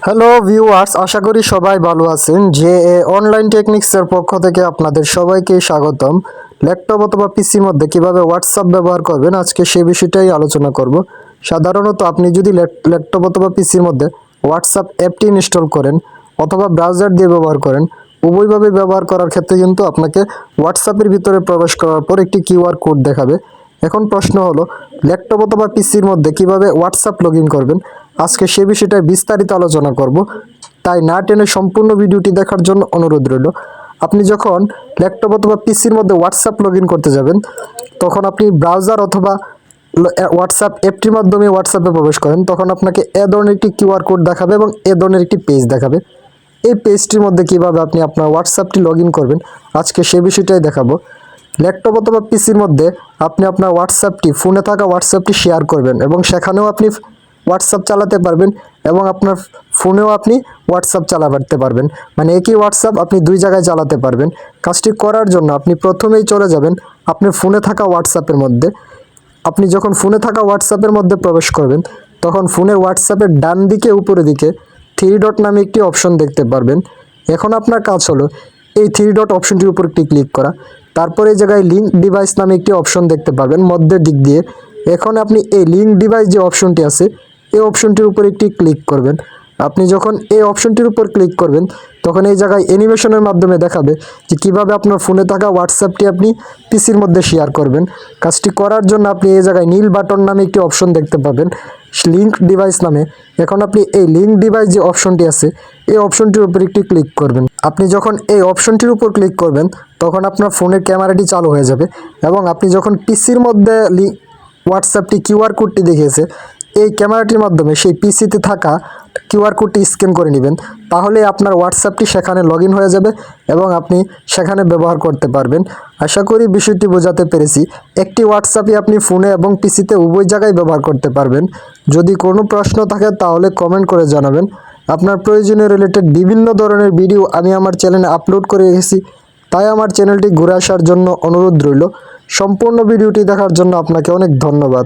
Hello viewers, আশা করি সবাই ভালো আছেন। যে অনলাইন টেকনিক্সের পক্ষ থেকে আপনাদের সবাইকে স্বাগতম। ল্যাপটপ অথবা পিসির মধ্যে কিভাবে হোয়াটসঅ্যাপ ব্যবহার করবেন আজকে সেই বিষয়টাই আলোচনা করব। সাধারণত আপনি যদি ল্যাপটপ অথবা পিসির মধ্যে হোয়াটসঅ্যাপ অ্যাপটি ইনস্টল করেন অথবা ব্রাউজার দিয়ে ব্যবহার করেন, উভয়ভাবে ব্যবহার করার ক্ষেত্রে কিন্তু আপনাকে হোয়াটসঅ্যাপের ভিতরে প্রবেশ করার পর একটি কিউআর কোড দেখাবে। এখন প্রশ্ন হলো, ল্যাপটপ অথবা পিসির মধ্যে কিভাবে হোয়াটসঅ্যাপ লগ ইন করবেন আজকে সে বিষয়টা বিস্তারিত আলোচনা করব। তাই না টেনে সম্পূর্ণ ভিডিওটি দেখার জন্য অনুরোধ রইল। আপনি যখন ল্যাপটপ অথবা পিসির মধ্যে হোয়াটসঅ্যাপ লগ ইন করতে যাবেন, তখন আপনি ব্রাউজার অথবা হোয়াটসঅ্যাপ অ্যাপটির মাধ্যমে হোয়াটসঅ্যাপে প্রবেশ করেন, তখন আপনাকে এ ধরনের একটি কিউআর কোড দেখাবে এবং এ ধরনের একটি পেজ দেখাবে। এই পেজটির মধ্যে কিভাবে আপনি আপনার হোয়াটসঅ্যাপটি লগ ইন করবেন আজকে সে বিষয়টাই দেখাবো। ল্যাপটপ অথবা পিসির মধ্যে আপনি আপনার হোয়াটসঅ্যাপটি, ফোনে থাকা হোয়াটসঅ্যাপটি শেয়ার করবেন এবং সেখানেও আপনি হোয়াটসঅ্যাপ চালাতে পারবেন এবং আপনার ফোনেও আপনি হোয়াটসঅ্যাপ চালাতে পারবেন। মানে একই হোয়াটসঅ্যাপ আপনি দুই জায়গায় চালাতে পারবেন। কাজটি করার জন্য আপনি প্রথমেই চলে যাবেন আপনার ফোনে থাকা হোয়াটসঅ্যাপের মধ্যে। আপনি যখন ফোনে থাকা হোয়াটসঅ্যাপের মধ্যে প্রবেশ করবেন, তখন ফোনের হোয়াটসঅ্যাপের ডান দিকে উপরের দিকে থ্রি ডট নামে একটি অপশন দেখতে পারবেন। এখন আপনার কাজ হলো এই থ্রি ডট অপশনটির উপর একটি ক্লিক করা। তারপর এই জায়গায় লিঙ্ক ডিভাইস নামে একটি অপশন দেখতে পারবেন মধ্যের দিক দিয়ে। এখন আপনি এই লিঙ্ক ডিভাইস যে অপশনটি আছে, এই অপশনটির উপর একটি ক্লিক করবেন। আপনি যখন এই অপশনটির উপর ক্লিক করবেন, তখন এই জায়গায় অ্যানিমেশনের মাধ্যমে দেখাবে যে কীভাবে আপনার ফোনে থাকা হোয়াটসঅ্যাপটি আপনি পিসির মধ্যে শেয়ার করবেন। কাজটি করার জন্য আপনি এই জায়গায় নীল বাটন নামে একটি অপশন দেখতে পাবেন লিঙ্ক ডিভাইস নামে। এখন আপনি এই লিঙ্ক ডিভাইস যে অপশনটি আছে, এই অপশনটির উপর একটি ক্লিক করবেন। আপনি যখন এই অপশনটির উপর ক্লিক করবেন, তখন আপনার ফোনের ক্যামেরাটি চালু হয়ে যাবে এবং আপনি যখন পিসির মধ্যে হোয়াটসঅ্যাপটি কিউআর কোডটি দেখিয়েছে, এই ক্যামেরাটির মাধ্যমে সেই পিসিতে থাকা কিউআর কোডটি স্ক্যান করে নেবেন। তাহলে আপনার হোয়াটসঅ্যাপটি সেখানে লগ ইন হয়ে যাবে এবং আপনি সেখানে ব্যবহার করতে পারবেন। আশা করি বিষয়টি বোঝাতে পেরেছি। একটি হোয়াটসঅ্যাপই আপনি ফোনে এবং পিসিতে উভয় জায়গায় ব্যবহার করতে পারবেন। যদি কোনো প্রশ্ন থাকে তাহলে কমেন্ট করে জানাবেন। আপনার প্রয়োজনীয় রিলেটেড বিভিন্ন ধরনের ভিডিও আমি আমার চ্যানেলে আপলোড করে রেখেছি, তাই আমার চ্যানেলটি ঘুরে আসার জন্য অনুরোধ রইল। সম্পূর্ণ ভিডিওটি দেখার জন্য আপনাকে অনেক ধন্যবাদ।